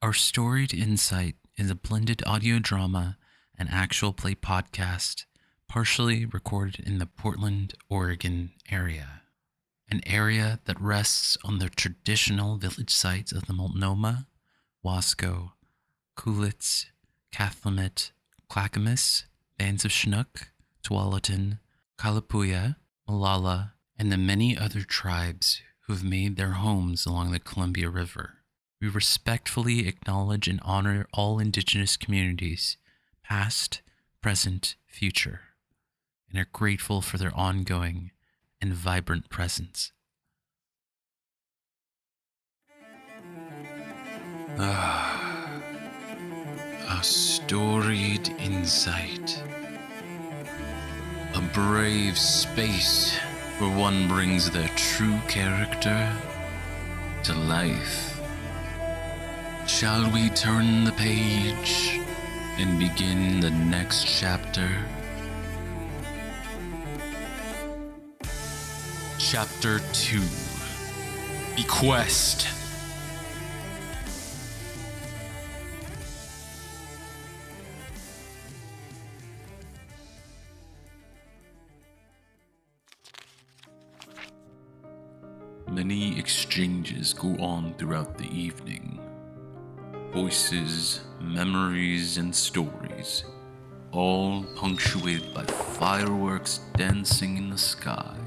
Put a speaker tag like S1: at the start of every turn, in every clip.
S1: Our Storied Insight is a blended audio drama and actual play podcast, partially recorded in the Portland, Oregon area. An area that rests on the traditional village sites of the Multnomah, Wasco, Coolitz, Cathlamet, Clackamas, Bands of Chinook, Tualatin, Kalapuya, Malala, and the many other tribes who have made their homes along the Columbia River. We respectfully acknowledge and honor all Indigenous communities, past, present, future, and are grateful for their ongoing and vibrant presence. A storied insight. A brave space where one brings their true character to life. Shall we turn the page and begin the next chapter? Chapter 2. Bequest. Many exchanges go on throughout the evening. Voices, memories, and stories, all punctuated by fireworks dancing in the sky.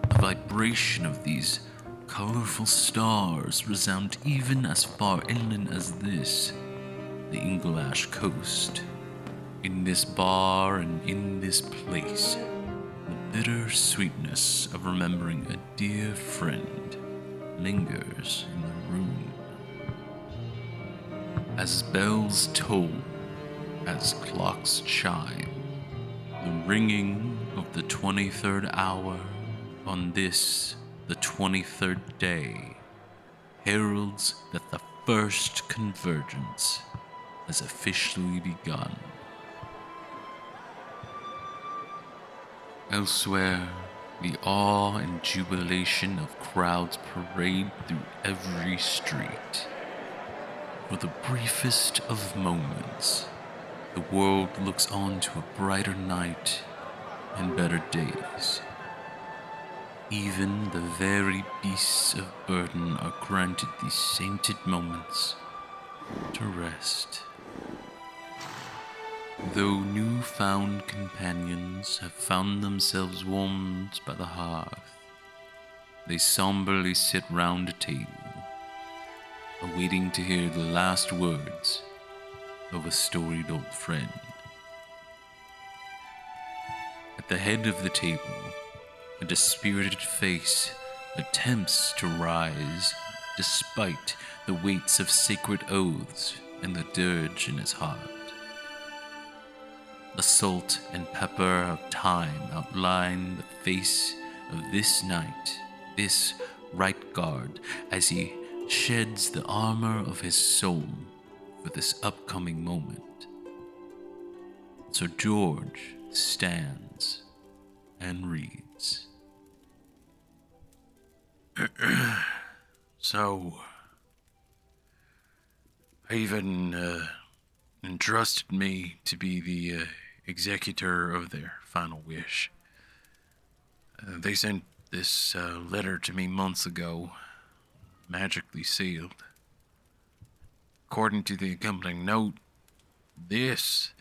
S1: The vibration of these colorful stars resound even as far inland as this, the Inglash coast. In this bar and in this place, the bitter sweetness of remembering a dear friend lingers in the room. As bells toll, as clocks chime, the ringing of the 23rd hour on this, the 23rd day, heralds that the first convergence has officially begun. Elsewhere, the awe and jubilation of crowds parade through every street. For the briefest of moments, the world looks on to a brighter night and better days. Even the very beasts of burden are granted these sainted moments to rest. Though new-found companions have found themselves warmed by the hearth, they somberly sit round a table, awaiting to hear the last words of a storied old friend. At the head of the table, a dispirited face attempts to rise despite the weights of sacred oaths and the dirge in his heart. The salt and pepper of time outline the face of this knight, this right guard, as he sheds the armor of his soul for this upcoming moment. Sir George stands and reads.
S2: So, Haven entrusted me to be the executor of their final wish. They sent this letter to me months ago, magically sealed. According to the accompanying note, this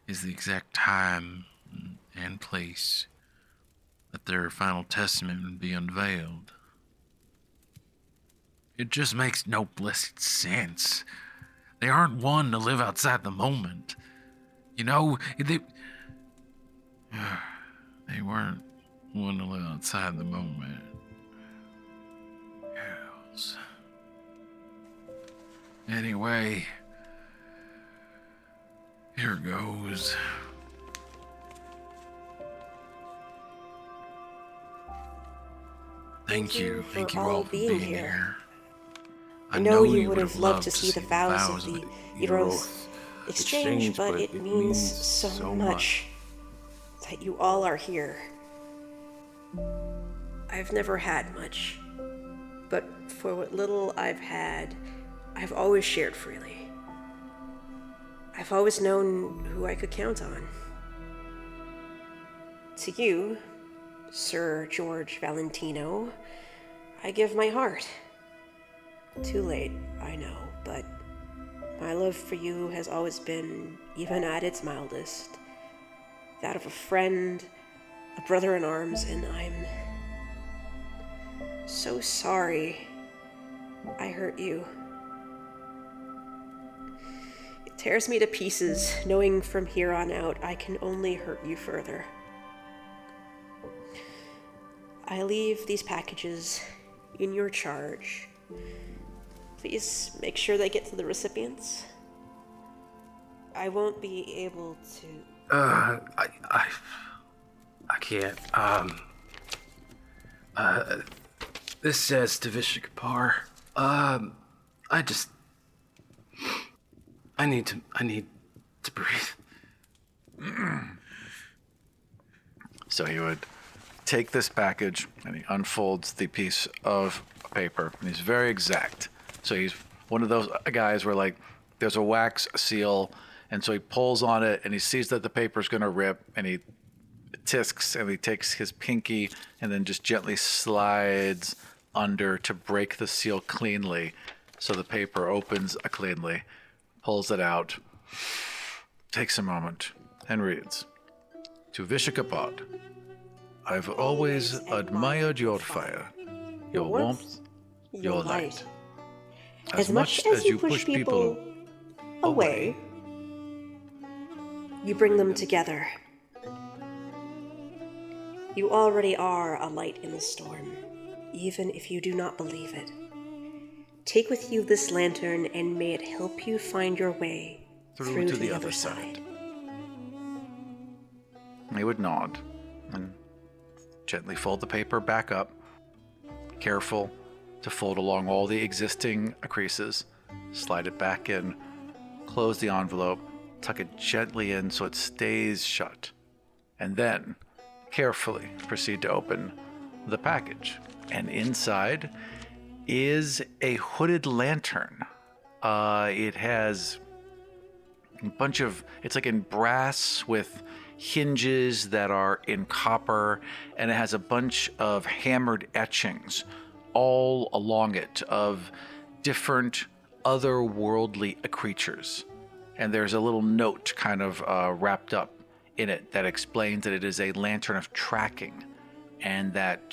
S2: is the exact time and place that their final testament would be unveiled. It just makes no blessed sense. They aren't one to live outside the moment. You know, they weren't one to live outside the moment. Yes. Anyway, here goes. Thank you all for being here.
S3: I know you would have loved to see the vows of the Eros exchange, but it means so much that you all are here. I've never had much, but for what little I've had, I've always shared freely. I've always known who I could count on. To you, Sir George Valentino, I give my heart. Too late, I know, but my love for you has always been, even at its mildest, that of a friend, a brother in arms, and I'm so sorry I hurt you. It tears me to pieces, knowing from here on out I can only hurt you further. I leave these packages in your charge. Please make sure they get to the recipients. I won't be able to...
S4: I can't. This says to Vishakapar. I need to breathe.
S5: So he would take this package and he unfolds the piece of paper, and he's very exact. So he's one of those guys where, like, there's a wax seal, and so he pulls on it and he sees that the paper's gonna rip, and he tisks and he takes his pinky and then just gently slides under to break the seal cleanly, so the paper opens cleanly, pulls it out, takes a moment, and reads, "To Vishakapar, I've always admired your fire, your warmth, your light. As much as you push people away,
S3: you bring them together. You already are a light in the storm, even if you do not believe it. Take with you this lantern, and may it help you find your way through to the other side."
S5: He would nod and gently fold the paper back up, careful to fold along all the existing creases, slide it back in, close the envelope, tuck it gently in so it stays shut, and then carefully proceed to open the package. And inside is a hooded lantern. It has a bunch of, it's like in brass with hinges that are in copper, and it has a bunch of hammered etchings all along it of different otherworldly creatures. And there's a little note kind of wrapped up in it that explains that it is a lantern of tracking, and that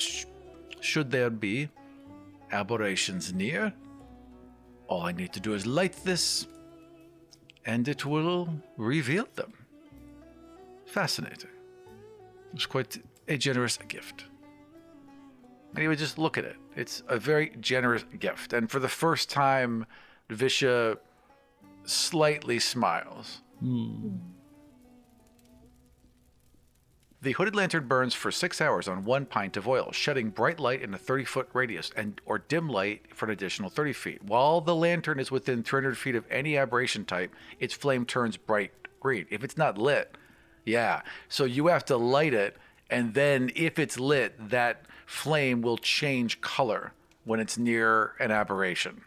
S5: should there be aberrations near, all I need to do is light this and it will reveal them. Fascinating. It was quite a generous gift. And he would just look at it. It's a very generous gift. And for the first time, Visha slightly smiles. The hooded lantern burns for 6 hours on 1 pint of oil, shedding bright light in a 30-foot radius or dim light for an additional 30 feet. While the lantern is within 300 feet of any aberration type, its flame turns bright green. If it's not lit, yeah. So you have to light it, and then if it's lit, that flame will change color when it's near an aberration.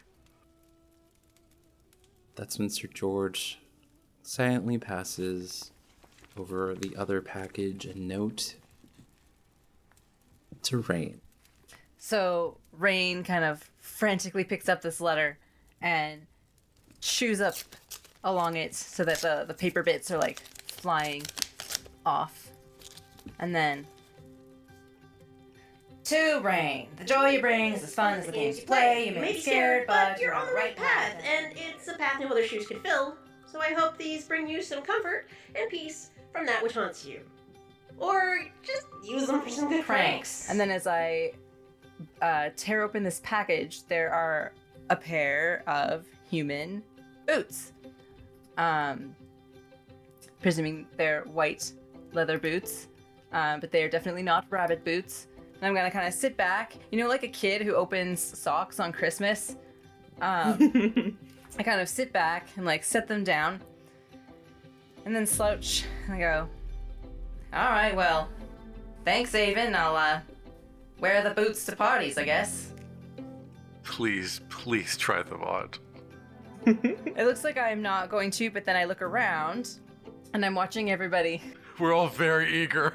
S6: That's when Sir George silently passes over the other package and note to Rain.
S7: So Rain kind of frantically picks up this letter and chews up along it so that the paper bits are like flying off. And then, to Rain, the joy you bring is as fun as the games you play. You may be scared, but you're on the right path.
S3: and it's a path no other shoes can fill. So I hope these bring you some comfort and peace from that which haunts you. Or just use them for some good pranks.
S7: And then as I tear open this package, there are a pair of human boots. Presuming they're white leather boots, but they are definitely not rabbit boots. And I'm gonna kind of sit back, you know, like a kid who opens socks on Christmas. I kind of sit back and like set them down, and then slouch and I go, "All right, well, thanks, Avon. I'll wear the boots to parties, I guess."
S5: Please try them on.
S7: It looks like I'm not going to, but then I look around and I'm watching everybody.
S5: We're all very eager.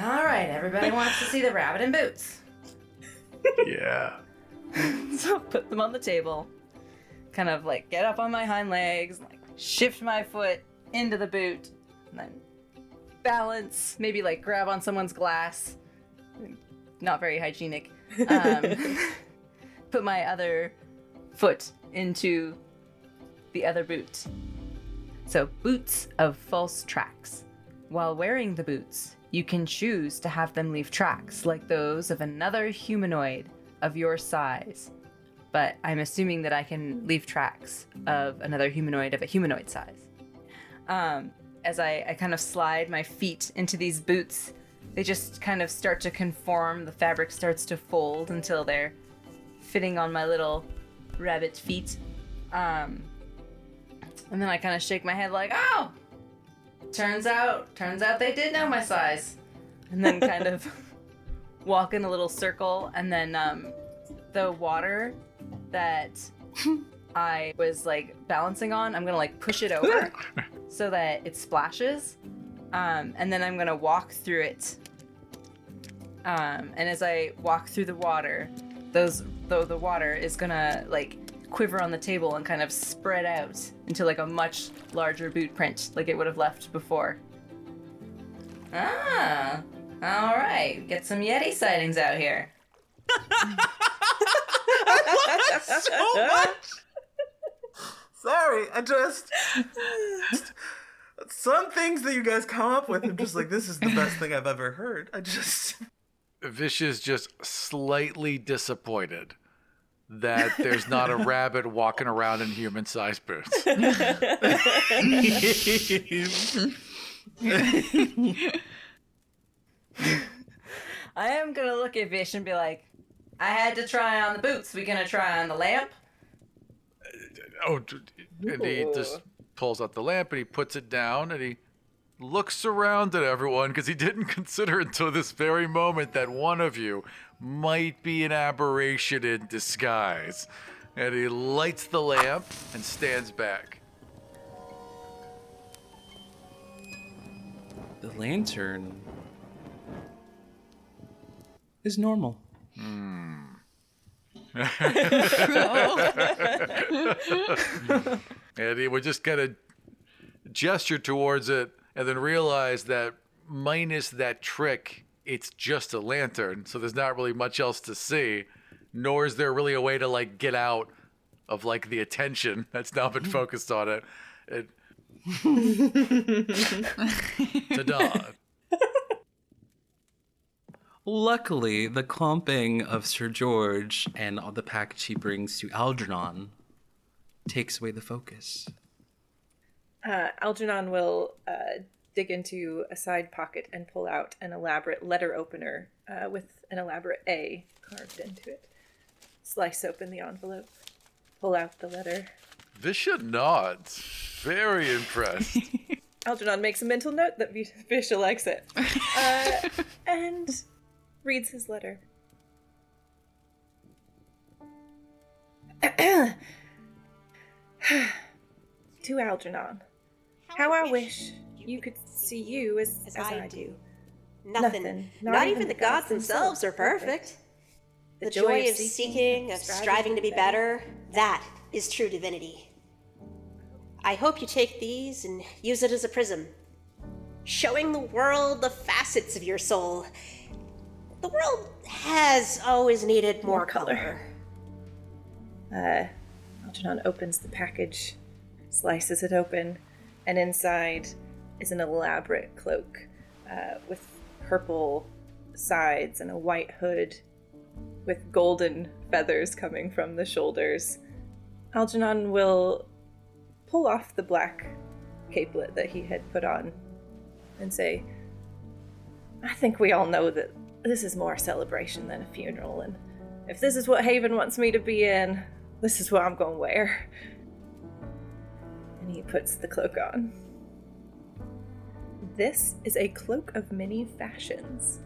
S7: All right, everybody wants to see the rabbit in boots.
S5: Yeah.
S7: So put them on the table, kind of like get up on my hind legs, like shift my foot into the boot, and then balance, maybe like grab on someone's glass. Not very hygienic. Put my other foot into the other boot. So boots of false tracks. While wearing the boots, you can choose to have them leave tracks like those of another humanoid of your size. But I'm assuming that I can leave tracks of another humanoid of a humanoid size. As I kind of slide my feet into these boots, they just kind of start to conform. The fabric starts to fold until they're fitting on my little rabbit feet. And then I kind of shake my head like, oh, turns out they did know my size. And then kind of walk in a little circle, and then the water that I was like balancing on, I'm gonna like push it over so that it splashes. And then I'm gonna walk through it. And as I walk through the water, the water is gonna like quiver on the table and kind of spread out into like a much larger boot print like it would have left before. Ah, all right. Get some Yeti sightings out here.
S8: So much. Sorry, I just some things that you guys come up with, I'm just like, this is the best thing I've ever heard.
S5: Vish is just slightly disappointed that there's not a rabbit walking around in human-sized boots.
S7: I am gonna look at Vish and be like, I had to try on the boots. We gonna try on the lamp?
S5: And he just pulls out the lamp and he puts it down and he looks around at everyone because he didn't consider until this very moment that one of you might be an aberration in disguise. And he lights the lamp and stands back.
S6: The lantern is normal.
S5: And he would just kind of gesture towards it and then realize that minus that trick, it's just a lantern, so there's not really much else to see, nor is there really a way to like get out of like the attention that's now been focused on it. Ta-da.
S6: Luckily, the clumping of Sir George and all the package he brings to Algernon takes away the focus.
S9: Algernon will dig into a side pocket and pull out an elaborate letter opener with an elaborate A carved into it. Slice open the envelope, pull out the letter.
S5: Visha nods, very impressed.
S9: Algernon makes a mental note that Visha likes it. And reads his letter. To Algernon. How I wish you could see you as I do.
S3: Nothing. Not even the gods themselves are perfect. The joy of seeking, of striving to be better, that is true divinity. I hope you take these and use it as a prism, showing the world the facets of your soul. The world has always needed more color.
S9: Algernon opens the package, slices it open, and inside is an elaborate cloak with purple sides and a white hood with golden feathers coming from the shoulders. Algernon will pull off the black capelet that he had put on and say, I think we all know that this is more a celebration than a funeral, and if this is what Haven wants me to be in, this is what I'm going to wear. And he puts the cloak on. This is a cloak of many fashions.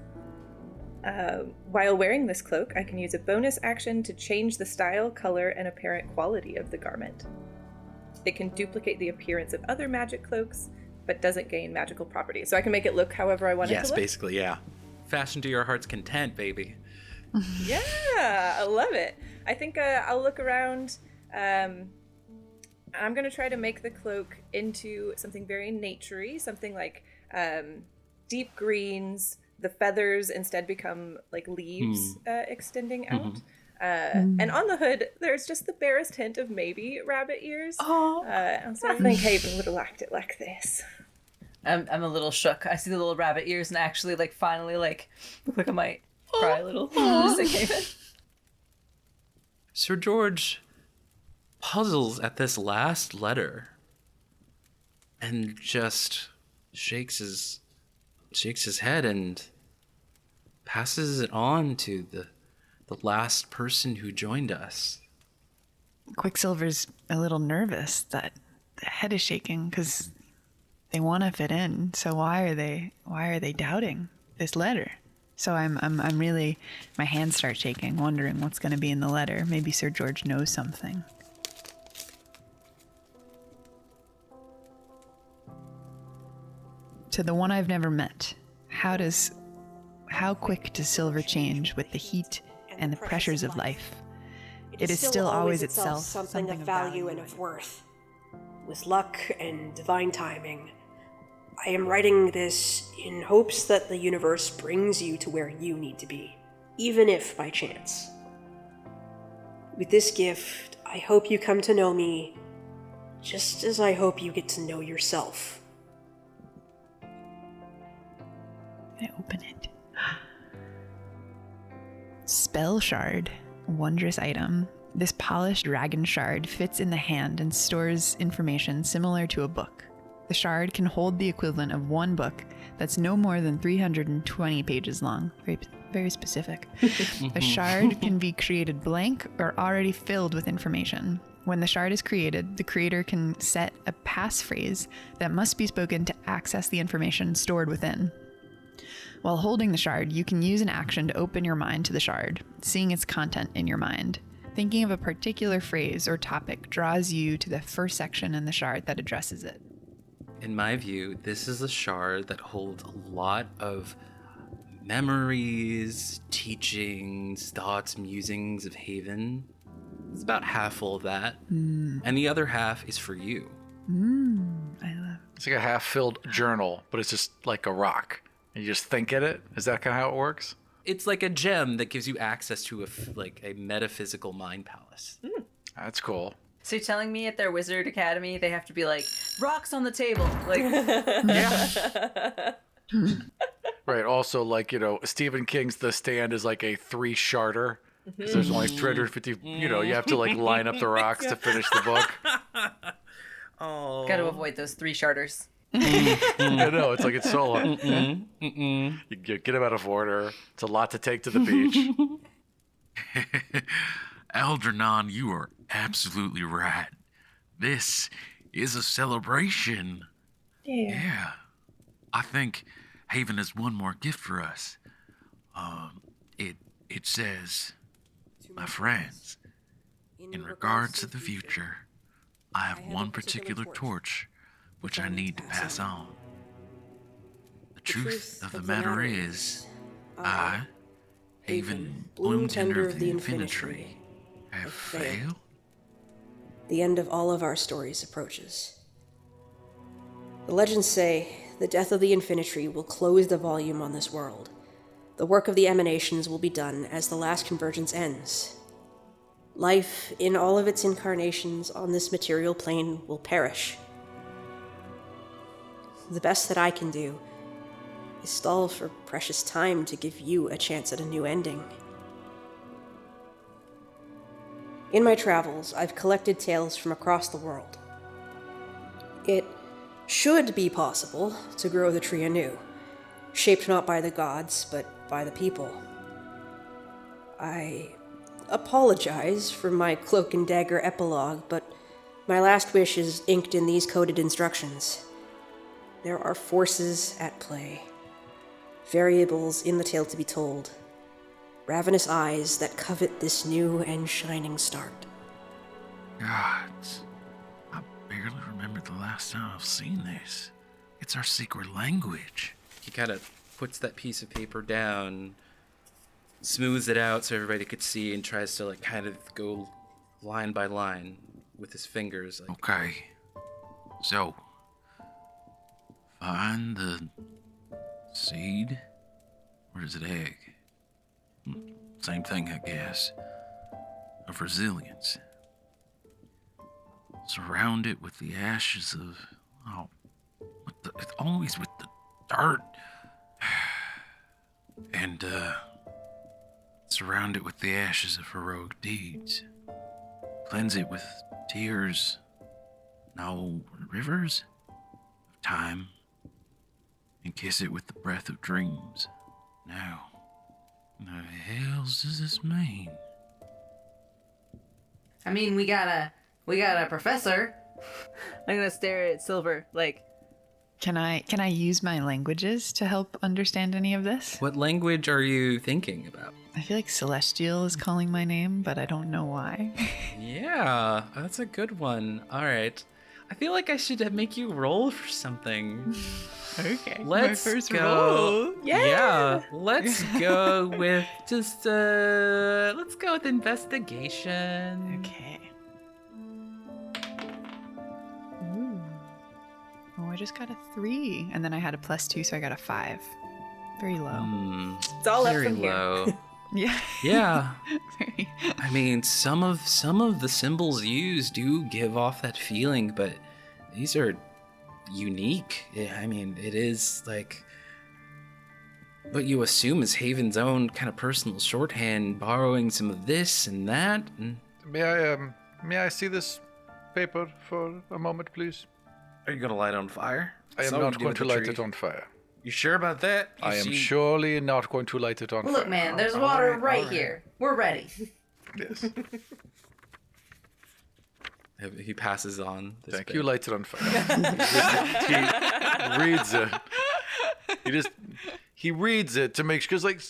S9: While wearing this cloak, I can use a bonus action to change the style, color, and apparent quality of the garment. It can duplicate the appearance of other magic cloaks, but doesn't gain magical properties. So I can make it look however I want it to look?
S6: Yes, basically, yeah. Fashion to your heart's content, baby.
S9: Yeah, I love it. I think I'll look around. I'm going to try to make the cloak into something very naturey, something like deep greens. The feathers instead become like leaves extending out. And on the hood, there's just the barest hint of maybe rabbit ears. I think Haven would have liked it like this.
S7: I'm a little shook. I see the little rabbit ears and actually finally look like I might cry a little. Just like Haven.
S6: Sir George puzzles at this last letter and just shakes his head and passes it on to the last person who joined us.
S10: Quicksilver's a little nervous that the head is shaking because they want to fit in. So why are they doubting this letter? So I'm really, my hands start shaking, wondering what's going to be in the letter. Maybe Sir George knows something. To the one I've never met, how quick does silver change with the heat and the pressures of life? It is still always itself
S3: something of value and of worth. With luck and divine timing, I am writing this in hopes that the universe brings you to where you need to be, even if by chance. With this gift, I hope you come to know me, just as I hope you get to know yourself.
S10: I open it. Spell shard, wondrous item. This polished dragon shard fits in the hand and stores information similar to a book. The shard can hold the equivalent of one book that's no more than 320 pages long. Very, very specific. The shard can be created blank or already filled with information. When the shard is created, the creator can set a passphrase that must be spoken to access the information stored within. While holding the shard, you can use an action to open your mind to the shard, seeing its content in your mind. Thinking of a particular phrase or topic draws you to the first section in the shard that addresses it.
S6: In my view, this is a shard that holds a lot of memories, teachings, thoughts, musings of Haven. It's about half full of that. And the other half is for you.
S10: I love it.
S5: It's like a half-filled journal, but it's just like a rock. And you just think in it? Is that kind of how it works?
S6: It's like a gem that gives you access to a metaphysical mind palace.
S5: That's cool.
S7: So you're telling me at their wizard academy they have to be like, rocks on the table? Like,
S6: Yeah.
S5: Right. Also, like, Stephen King's The Stand is like a 3-sharder. Because there's only 350, you have to like line up the rocks to finish the book.
S8: Oh.
S7: Got to avoid those 3 charters.
S5: I know, it's like it's solo. You get them out of order. It's a lot to take to the beach.
S2: Algernon, you are absolutely right. This is a celebration. Yeah. I think Haven has one more gift for us. It says, my friends, in regards to the future, I have one particular torch which I need to pass on. The truth of the matter is, I, Haven, bloom tender of the infinite tree, have failed.
S3: The end of all of our stories approaches. The legends say the death of the infinite tree will close the volume on this world. The work of the emanations will be done as the last convergence ends. Life, in all of its incarnations on this material plane, will perish. The best that I can do is stall for precious time to give you a chance at a new ending. In my travels, I've collected tales from across the world. It should be possible to grow the tree anew, shaped not by the gods, but by the people. I apologize for my cloak and dagger epilogue, but my last wish is inked in these coded instructions. There are forces at play, variables in the tale to be told, ravenous eyes that covet this new and shining start.
S2: Gods, I barely remember the last time I've seen this. It's our secret language.
S6: He kind of puts that piece of paper down, smooths it out so everybody could see, and tries to like kind of go line by line with his fingers. Like,
S2: Okay. So, find the seed, or is it egg? Same thing, I guess. Of resilience. Surround it with the ashes of... it's always with the dirt. And, surround it with the ashes of heroic deeds. Cleanse it with tears, now rivers of time, and kiss it with the breath of dreams. Now, what the hell does this mean?
S7: I mean, we got a professor. I'm gonna stare at Silver like.
S10: Can I use my languages to help understand any of this?
S6: what language are you thinking about?
S10: I feel like Celestial is calling my name, but I don't know why.
S6: Yeah, that's a good one. All right. I feel like I should make you roll for something.
S10: Okay.
S6: Let's
S10: my first
S6: go.
S10: roll.
S6: Yeah. Let's go with just let's go with investigation.
S10: Okay. Ooh. Oh, I just got a 3, and then I had a +2, so I got a 5. Very low.
S9: It's all up
S6: Very
S9: from here.
S6: low.
S10: Yeah.
S6: Yeah.
S10: Very.
S6: I mean, some of the symbols used do give off that feeling, but these are unique. I mean, it is like what you assume is Haven's own kind of personal shorthand, borrowing some of this and that. And
S5: May I see this paper for a moment, please?
S6: are you gonna light it on fire?
S5: I am not going to light it on fire.
S6: You sure about that?
S5: I am surely not going to light it on fire.
S7: Look, man, there's water right here. We're ready.
S5: Yes.
S6: He passes on. This
S5: Thank
S6: bit.
S5: you, light it on fire. he reads it. He reads it to make sure, because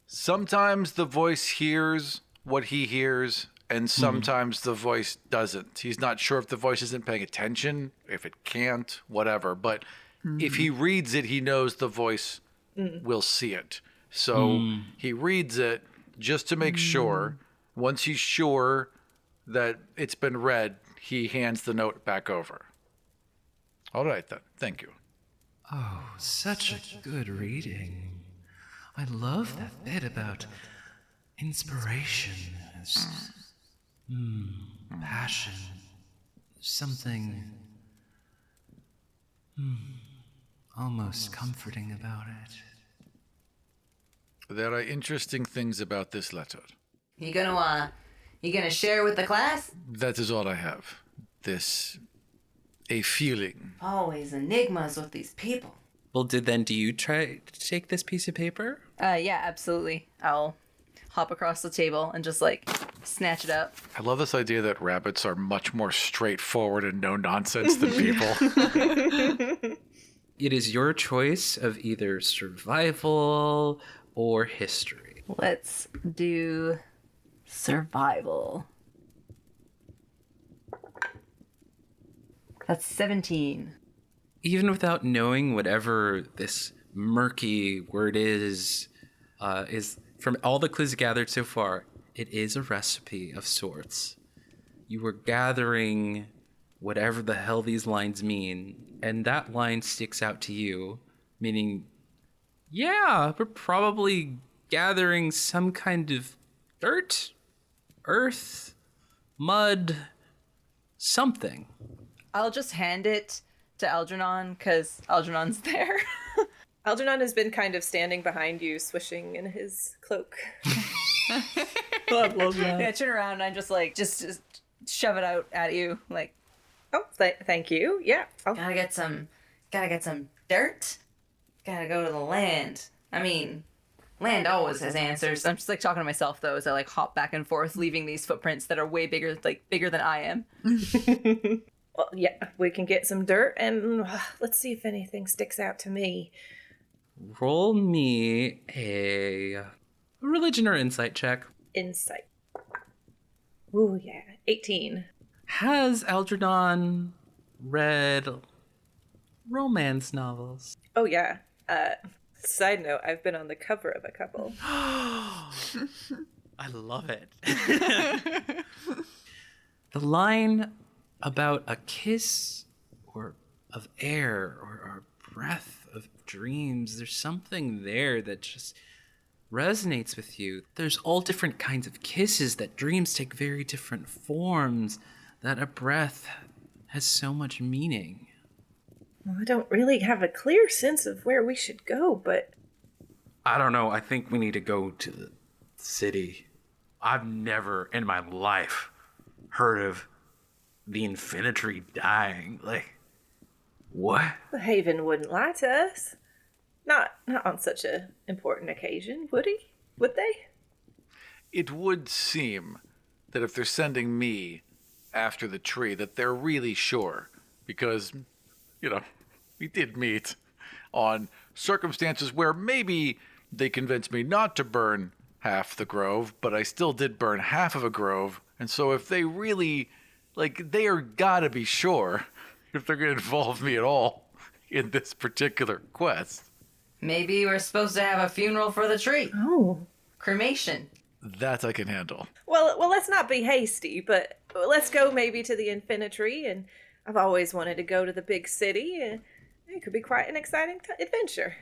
S5: sometimes the voice hears what he hears, and sometimes the voice doesn't. He's not sure if the voice isn't paying attention, if it can't, whatever. But if he reads it, he knows the voice will see it. So he reads it just to make sure. Once he's sure that it's been read, he hands the note back over. All right, then. Thank you.
S1: Oh, such a good reading. I love that bit about inspiration. Passion. Something almost comforting about it.
S5: There are interesting things about this letter.
S7: You gonna share with the class?
S5: That is all I have. A feeling.
S7: Always enigmas with these people.
S6: Well, do you try to take this piece of paper?
S7: Yeah, absolutely. I'll hop across the table and just like snatch it up.
S5: I love this idea that rabbits are much more straightforward and no nonsense than people.
S6: It is your choice of either survival or history.
S7: Let's do survival. That's 17.
S6: Even without knowing whatever this murky word is from all the clues gathered so far, it is a recipe of sorts. You were gathering whatever the hell these lines mean, and that line sticks out to you, meaning, yeah, we're probably gathering some kind of dirt, earth, mud, something.
S7: I'll just hand it to Algernon because Algernon's there.
S9: Algernon has been kind of standing behind you, swishing in his cloak.
S7: Yeah, turn around and I just like just shove it out at you like.
S9: Oh, thank you. Yeah.
S7: Gotta get some dirt. Gotta go to the land. I mean, land always has answers. I'm just like talking to myself though as I like hop back and forth, leaving these footprints that are way bigger than I am.
S9: Well, yeah, we can get some dirt and let's see if anything sticks out to me.
S6: Roll me a Religion or insight check.
S9: Insight. Ooh, yeah. 18.
S6: Has Algernon read romance novels?
S9: Oh, yeah. Side note, I've been on the cover of a couple.
S6: I love it. The line about a kiss or of air or breath of dreams, there's something there that just resonates with you. There's all different kinds of kisses, that dreams take very different forms, that a breath has so much meaning.
S9: Well, I don't really have a clear sense of where we should go, but...
S2: I don't know. I think we need to go to the city. I've never in my life heard of the Infinity dying. Like, what?
S9: The Haven wouldn't lie to us. Not on such a important occasion, would he? Would they?
S5: It would seem that if they're sending me after the tree, that they're really sure. Because, we did meet on circumstances where maybe they convinced me not to burn half the grove, but I still did burn half of a grove. And so if they really, they are gotta be sure if they're going to involve me at all in this particular quest.
S7: Maybe we're supposed to have a funeral for the tree.
S9: Oh.
S7: Cremation.
S5: That I can handle.
S9: Well, let's not be hasty, but let's go maybe to the Infinity, and I've always wanted to go to the big city, and it could be quite an exciting adventure.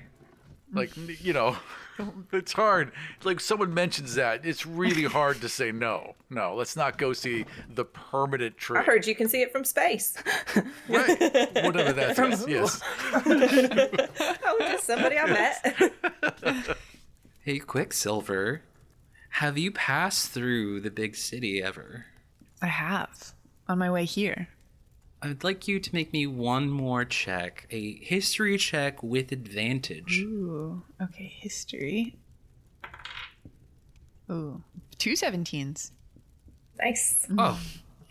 S5: It's hard. Someone mentions that, it's really hard to say no. No, let's not go see the permanent tree.
S9: I heard you can see it from space.
S5: Right. Whatever that is, yes.
S9: Oh, just somebody I met.
S6: Hey, Quicksilver, have you passed through the big city ever?
S10: I have. On my way here.
S6: I'd like you to make me one more check, a history check with advantage.
S10: Ooh, okay, history. Ooh, 2 17s.
S9: Nice.
S6: Oh,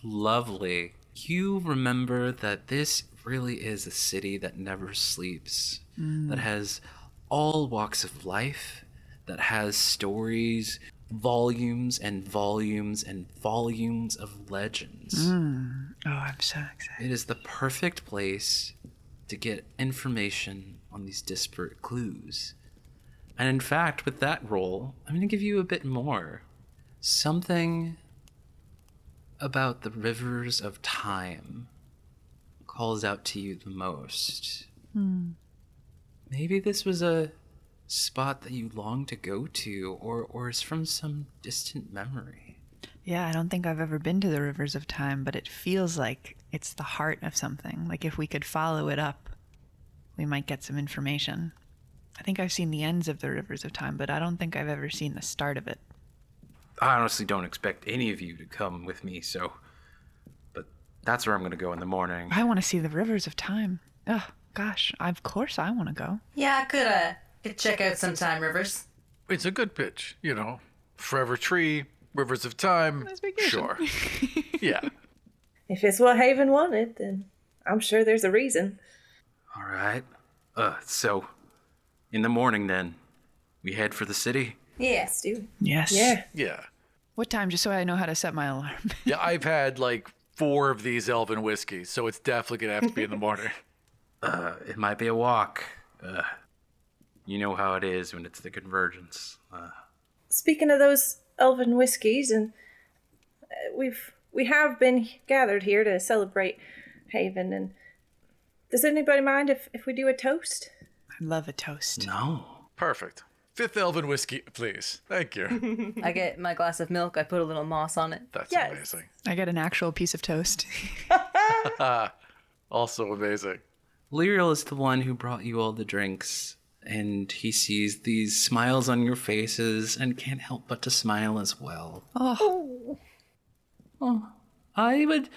S6: lovely. You remember that this really is a city that never sleeps, that has all walks of life, that has stories, volumes and volumes and volumes of legends.
S10: Oh, I'm so excited.
S6: It is the perfect place to get information on these disparate clues. And in fact, with that roll, I'm going to give you a bit more. Something about the rivers of time calls out to you the most. Maybe this was a spot that you long to go to, or is from some distant memory.
S10: Yeah, I don't think I've ever been to the rivers of time, but it feels like it's the heart of something. Like if we could follow it up, we might get some information. I think I've seen the ends of the rivers of time, but I don't think I've ever seen the start of it.
S2: I honestly don't expect any of you to come with me, but that's where I'm going to go in the morning.
S10: I want to see the rivers of time. Oh, gosh, of course I want to go.
S7: Yeah, I could check out sometime, Rivers.
S5: It's a good pitch, Forever Tree, Rivers of Time, sure. Yeah.
S9: If it's what Haven wanted, then I'm sure there's a reason.
S2: All right. So, in the morning then, we head for the city?
S7: Yes.
S9: Do.
S10: Yes.
S9: Yeah.
S5: Yeah.
S10: What time, just so I know how to set my alarm?
S5: Yeah, I've had 4 of these elven whiskeys, so it's definitely going to have to be in the morning.
S2: It might be a walk. You know how it is when it's the convergence.
S9: Speaking of those elven whiskeys, and we have been gathered here to celebrate Haven, and does anybody mind if we do a toast?
S10: I love a toast.
S2: No.
S5: Perfect. 5th elven whiskey, please. Thank you.
S7: I get my glass of milk. I put a little moss on it.
S5: That's
S9: Yes.
S5: amazing.
S10: I get an actual piece of toast.
S5: Also amazing.
S6: Lyriel is the one who brought you all the drinks, and he sees these smiles on your faces and can't help but to smile as well.
S10: Oh,
S6: I would...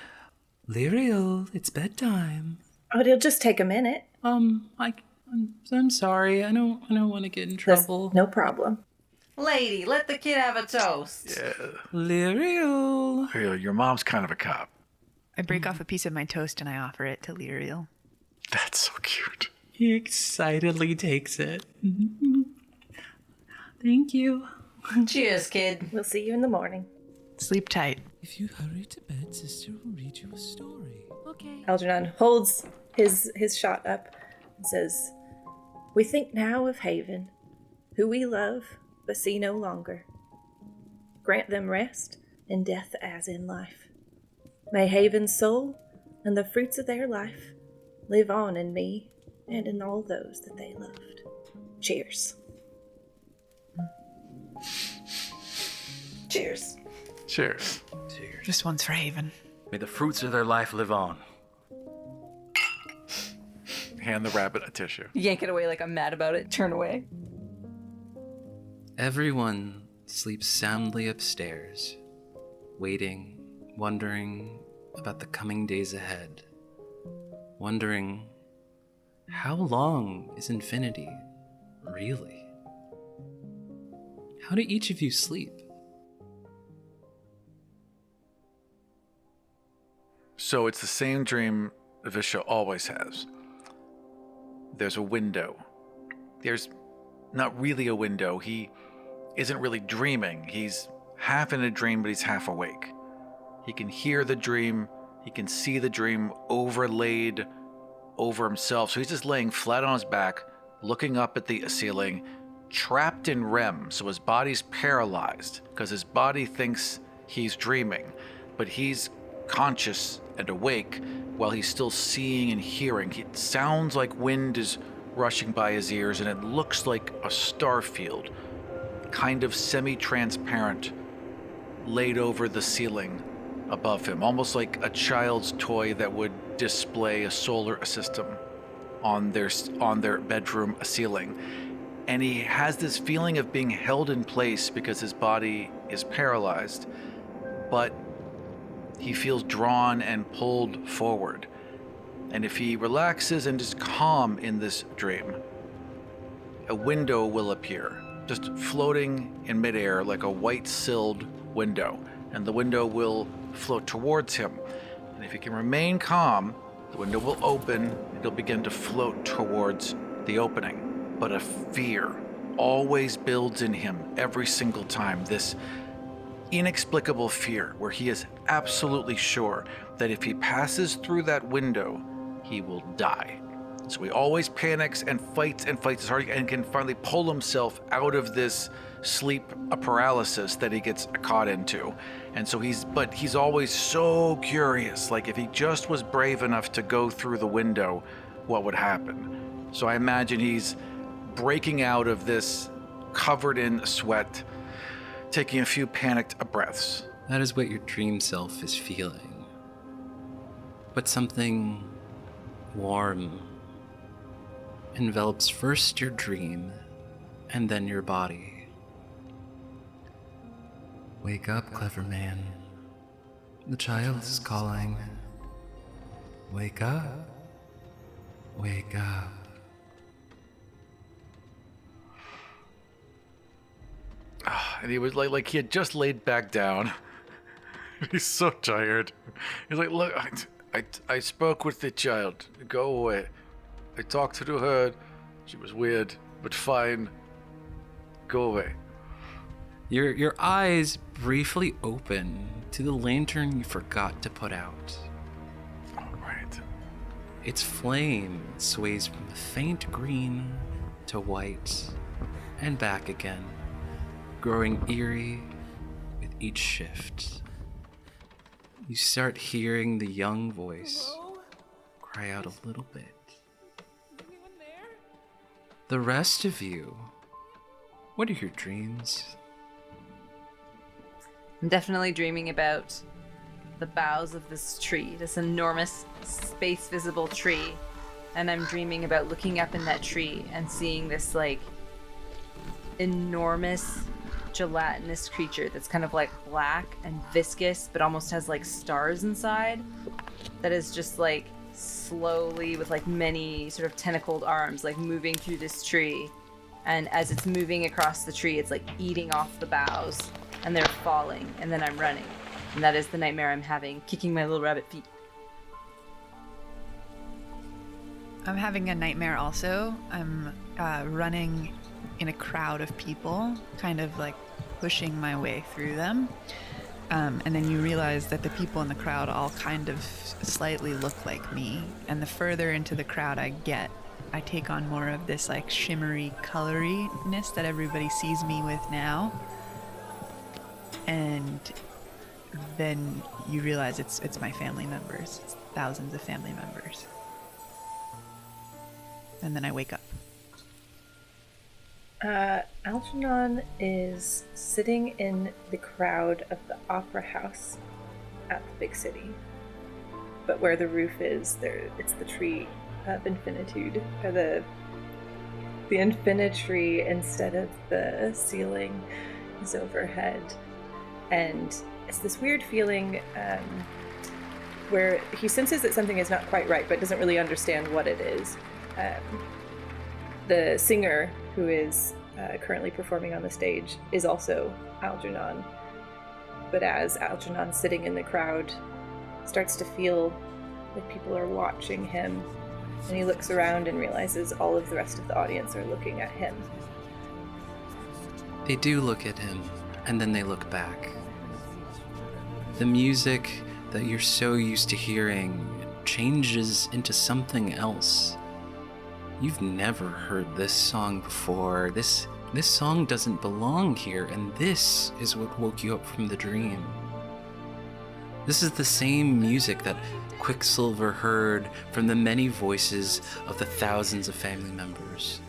S6: Lyriel, it's bedtime.
S9: Oh, it'll just take a minute.
S6: I'm sorry. I don't want to get in
S9: That's
S6: trouble.
S9: no problem.
S7: Lady, let the kid have a toast.
S5: Yeah.
S6: Lyriel.
S5: Your mom's kind of a cop.
S10: I break off a piece of my toast and I offer it to Lyriel.
S5: That's so cute.
S6: He excitedly takes it. Thank you.
S7: Cheers, kid.
S9: We'll see you in the morning.
S10: Sleep tight.
S11: If you hurry to bed, sister will read you a story. Okay.
S9: Algernon holds his shot up and says, "We think now of Haven, who we love but see no longer. Grant them rest in death as in life. May Haven's soul and the fruits of their life live on in me and in all those that they loved. Cheers."
S7: Cheers.
S5: Cheers.
S10: This one's for Haven.
S4: May the fruits of their life live on.
S5: Hand the rabbit a tissue.
S7: Yank it away like I'm mad about it. Turn away.
S6: Everyone sleeps soundly upstairs, waiting, wondering about the coming days ahead, wondering how long is infinity, really? How do each of you sleep?
S5: So it's the same dream Visha always has. There's a window. There's not really a window. He isn't really dreaming. He's half in a dream, but he's half awake. He can hear the dream. He can see the dream overlaid over himself. So he's just laying flat on his back, looking up at the ceiling, trapped in REM. So his body's paralyzed because his body thinks he's dreaming, but he's conscious and awake while he's still seeing and hearing. It sounds like wind is rushing by his ears, and it looks like a star field, kind of semi-transparent, laid over the ceiling above him, almost like a child's toy that would display a solar system on their bedroom ceiling. And he has this feeling of being held in place because his body is paralyzed, but he feels drawn and pulled forward. And if he relaxes and is calm in this dream, a window will appear, just floating in midair like a white-silled window, and the window will float towards him. And if he can remain calm, the window will open and he'll begin to float towards the opening. But a fear always builds in him every single time, this inexplicable fear where he is absolutely sure that if he passes through that window, he will die. So he always panics and fights as hard and can finally pull himself out of this sleep paralysis that he gets caught into. And so he's always so curious, like if he just was brave enough to go through the window, what would happen? So I imagine he's breaking out of this covered in sweat, taking a few panicked breaths.
S6: That is what your dream self is feeling. But something warm envelops first your dream and then your body. Wake up, clever man. The child is calling. Wake up. Wake up.
S5: And he was like he had just laid back down. He's so tired. He's like, look, I spoke with the child. Go away. I talked to her. She was weird, but fine. Go away.
S6: Your eyes briefly open to the lantern you forgot to put out.
S5: All right.
S6: Its flame sways from faint green to white and back again, growing eerie with each shift. You start hearing the young voice cry out a little bit. The rest of you, what are your dreams?
S7: I'm definitely dreaming about the boughs of this tree, this enormous space visible tree. And I'm dreaming about looking up in that tree and seeing this like enormous gelatinous creature that's kind of like black and viscous but almost has like stars inside, that is just like slowly with like many sort of tentacled arms like moving through this tree, and as it's moving across the tree it's like eating off the boughs and they're falling, and then I'm running, and that is the nightmare I'm having, kicking my little rabbit feet.
S10: I'm having a nightmare also. I'm running in a crowd of people, kind of like pushing my way through them. And then you realize that the people in the crowd all kind of slightly look like me. And the further into the crowd I get, I take on more of this like shimmery coloriness that everybody sees me with now. And then you realize it's my family members. It's thousands of family members. And then I wake up.
S9: Algernon is sitting in the crowd of the opera house at the big city. But where the roof is, it's the tree of infinitude, or the infinity instead of the ceiling is overhead. And it's this weird feeling where he senses that something is not quite right, but doesn't really understand what it is. The singer who is currently performing on the stage is also Algernon. But as Algernon's sitting in the crowd, starts to feel like people are watching him, and he looks around and realizes all of the rest of the audience are looking at him.
S6: They do look at him, and then they look back. The music that you're so used to hearing changes into something else. You've never heard this song before. This song doesn't belong here, and this is what woke you up from the dream. This is the same music that Quicksilver heard from the many voices of the thousands of family members.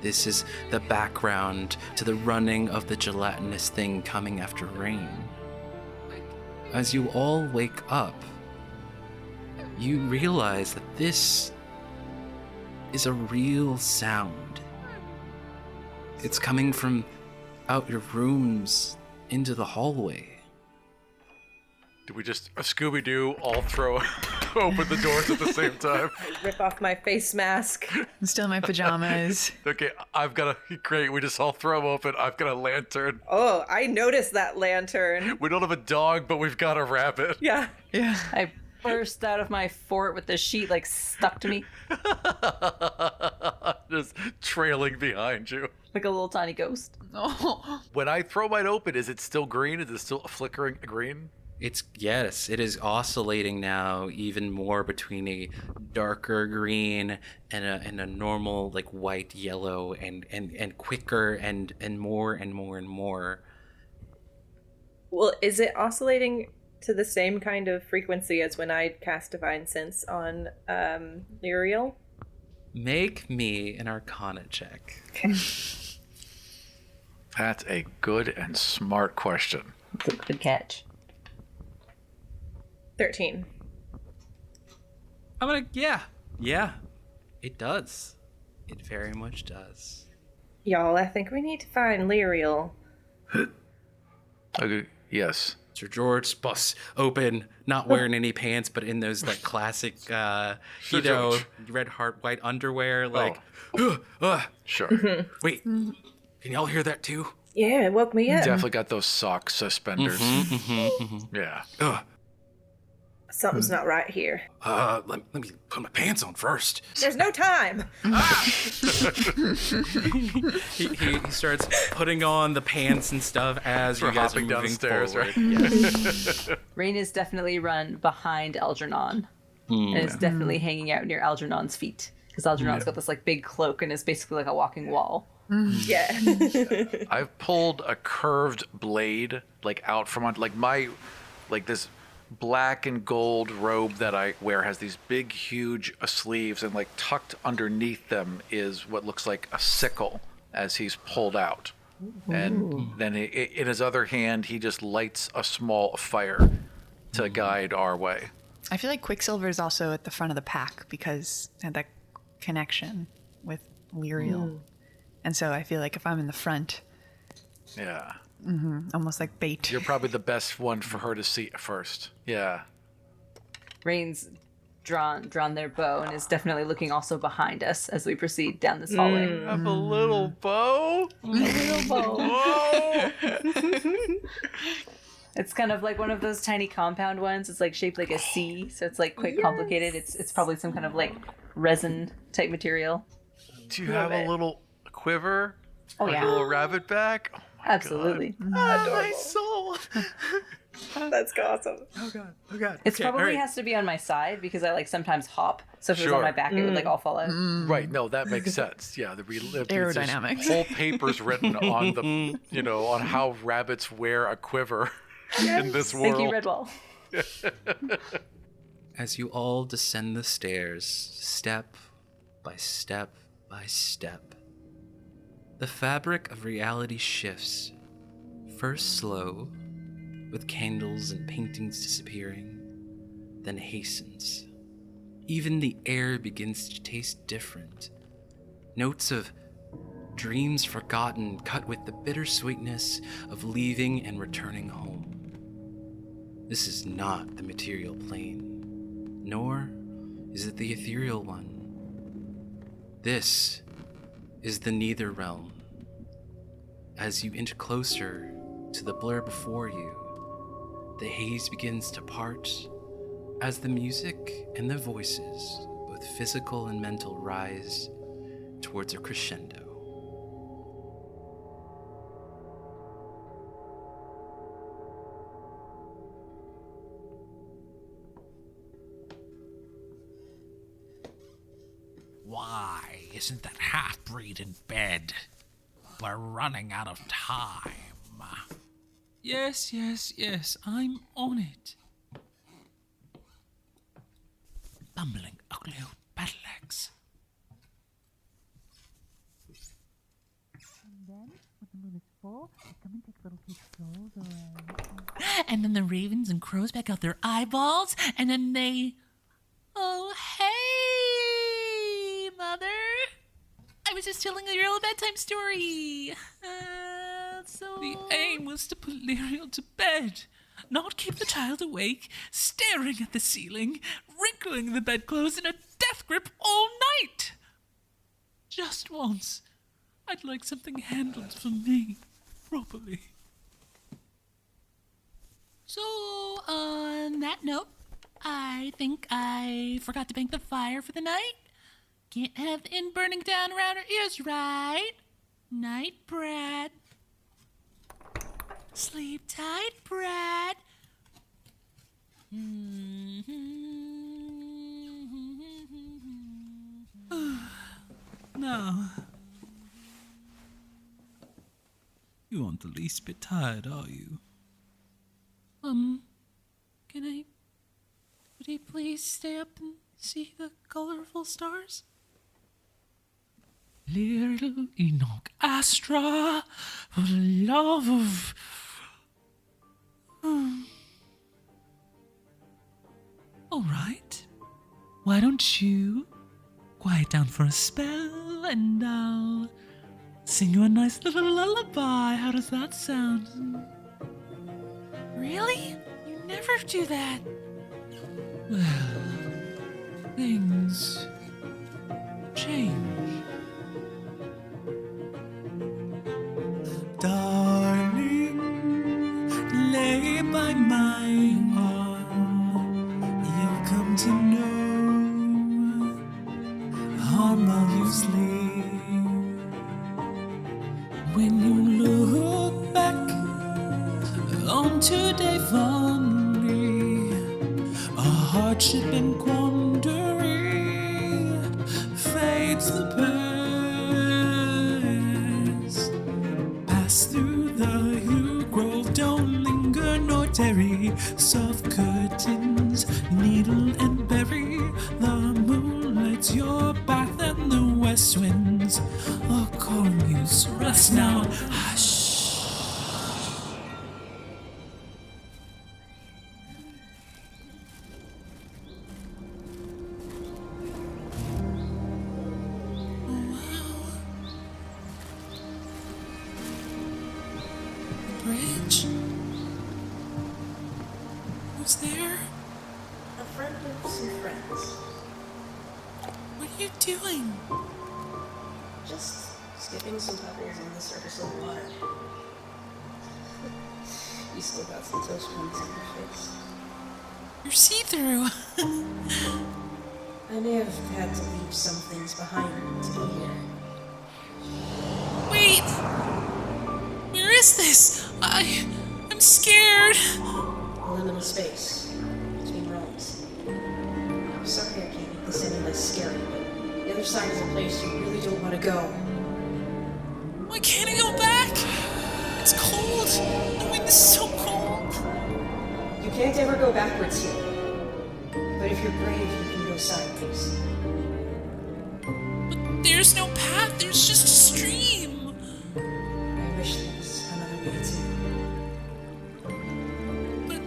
S6: This is the background to the running of the gelatinous thing coming after rain. As you all wake up, you realize that this is a real sound. It's coming from out your rooms into the hallway.
S5: Do we just Scooby-Doo all throw open the doors at the same time?
S9: I rip off my face mask.
S10: I'm still in my pajamas.
S5: Okay, great, we just all throw them open. I've got a lantern.
S9: Oh, I noticed that lantern.
S5: We don't have a dog, but we've got a rabbit.
S9: Yeah.
S10: Yeah.
S7: I burst out of my fort with the sheet like stuck to me.
S5: Just trailing behind you.
S7: Like a little tiny ghost.
S10: Oh.
S5: When I throw mine open, is it still green? Is it still a flickering green?
S6: Yes, it is oscillating now even more between a darker green and a normal like white yellow and quicker and more and more and more.
S9: Well, is it oscillating to the same kind of frequency as when I cast Divine Sense on Lyriel?
S6: Make me an Arcana check.
S9: Okay.
S5: That's a good and smart question.
S7: Good catch.
S9: 13.
S6: I'm gonna, yeah, it does. It very much does.
S9: Y'all, I think we need to find Lyriel.
S5: Okay, yes.
S6: Sir George busts open, not wearing any pants, but in those like classic,
S5: George.
S6: red heart white underwear, like,
S5: Sure.
S6: Wait, can y'all hear that too?
S9: Yeah, it woke me up.
S5: Definitely got those sock suspenders. Yeah.
S9: Something's not right here.
S6: Let me put my pants on first.
S9: There's no time.
S6: He starts putting on the pants and stuff as you guys are moving
S5: downstairs,
S6: forward.
S5: right?
S6: Yes.
S7: Rain is definitely run behind Algernon. And is definitely hanging out near Algernon's feet. Because Algernon's got this like big cloak and is basically like a walking wall.
S9: Yeah.
S5: I've pulled a curved blade like out from on this black and gold robe that I wear has these big huge sleeves, and like tucked underneath them is what looks like a sickle as he's pulled out. And then in his other hand he just lights a small fire to guide our way.
S10: I feel like Quicksilver is also at the front of the pack because of that connection with Lyriel. And so I feel like if I'm in the front,
S5: Yeah.
S10: almost like bait.
S5: You're probably the best one for her to see first. Yeah.
S7: Rain's drawn their bow and is definitely looking also behind us as we proceed down this hallway.
S5: I have a little bow.
S7: A little bow.
S5: Whoa.
S7: It's kind of like one of those tiny compound ones. It's like shaped like a C, so it's like quite complicated. It's probably some kind of like resin type material.
S5: Do you have a little quiver.
S7: Oh,
S5: Like
S7: yeah.
S5: a little rabbit back. Oh my
S7: Absolutely.
S5: God.
S8: My soul.
S9: That's awesome.
S8: Oh god. Oh god.
S7: It
S8: Okay,
S7: probably
S8: all right.
S7: has to be on my side because I like sometimes hop. So if it was on
S5: Sure.
S7: my back, it would like all fall out.
S5: Right. No, that makes sense. Yeah,
S10: Aerodynamics.
S5: Whole papers written on the, on how rabbits wear a quiver in this world.
S7: Thank you, Redwall.
S6: As you all descend the stairs, step by step by step, the fabric of reality shifts, first slow, with candles and paintings disappearing, then hastens. Even the air begins to taste different. Notes of dreams forgotten cut with the bittersweetness of leaving and returning home. This is not the material plane, nor is it the ethereal one. This is the neither realm. As you inch closer to the blur before you, the haze begins to part as the music and the voices, both physical and mental, rise towards a crescendo.
S11: Why isn't that half-breed in bed? We're running out of time.
S1: Yes, I'm on it.
S11: Bumbling, ugly old battleaxe. And then the ravens and crows back out their eyeballs, and then they... Oh, hey, Mother. I was just telling a real bedtime story. The aim was to put Lyriel to bed, not keep the child awake, staring at the ceiling, wrinkling the bedclothes in a death grip all night. Just once, I'd like something handled for me properly. So, on that note, I think I forgot to bank the fire for the night. Can't have the inn burning down around our ears, right? Night, Brad. Sleep tight, Brad. No. You aren't the least bit tired, are you? Would he please stay up and see the colorful stars? Little Enoch Astra, for the love of... All right. Why don't you quiet down for a spell and I'll sing you a nice little lullaby. How does that sound? Really? You never do that. Well, things change. Darling, lay by my arm. You'll come to know harm while you sleep. When you look back on today fondly, a hardship and quandary fades the past. Pass through the yew grove, don't linger nor tarry. Soft curtains, needle and berry. The moonlight's your bath and the west winds are calling you. So rest now, hush. Bridge? Who's there?
S3: A friend of some friends.
S11: What are you doing?
S3: Just skipping some pebbles on the surface of the water. You still got some toast crumbs on your face.
S11: You're see-through.
S3: I may have had to leave some things behind to be here.
S11: Wait! Where is this? I'm scared.
S3: Liminal space between realms. I'm sorry I can't make this any less scary, but the other side is a place you really don't want to go.
S11: Why can't I go back? It's cold. The wind is so cold.
S3: You can't ever go backwards here. But if you're brave, you can go sideways.
S11: But there's no path. There's just a stream.
S3: I wish there was another way too.
S11: But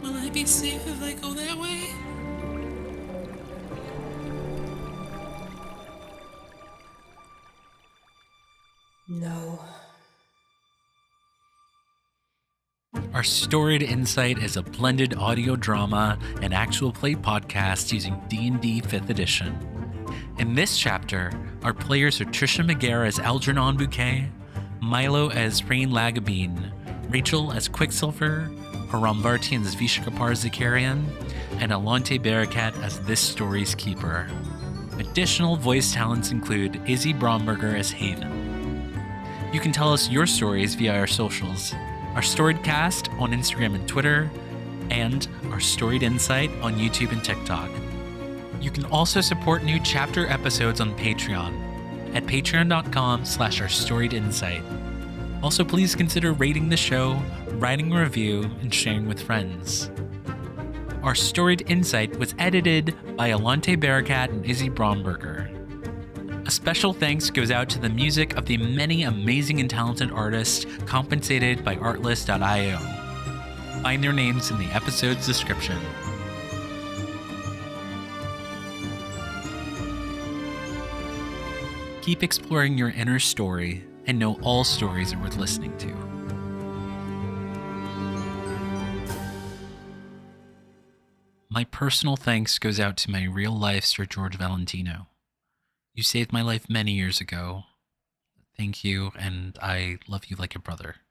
S11: will I be safe if I go that way?
S3: No.
S1: Our Storied Insight is a blended audio drama and actual play podcast using D&D 5th edition. In this chapter, our players are Tricia McGarrah as Algernon Bouquet, Milo as Lagobean, Rachael as Quicksilver, Aram Vartian as Vishakapar Zakarian, and Allonté Barakat as this story's keeper. Additional voice talents include Izzy Bromberger as Haven. You can tell us your stories via our socials, our Storied Cast on Instagram and Twitter, and our Storied Insight on YouTube and TikTok. You can also support new chapter episodes on Patreon at patreon.com/ourstoriedinsight. Also, please consider rating the show, writing a review, and sharing with friends. Our Storied Insight was edited by Allonté Barakat and Izzy Bromberger. A special thanks goes out to the music of the many amazing and talented artists compensated by Artlist.io. Find their names in the episode's description. Keep exploring your inner story and know all stories are worth listening to. My personal thanks goes out to my real-life Sir George Valentino. You saved my life many years ago. Thank you, and I love you like a brother.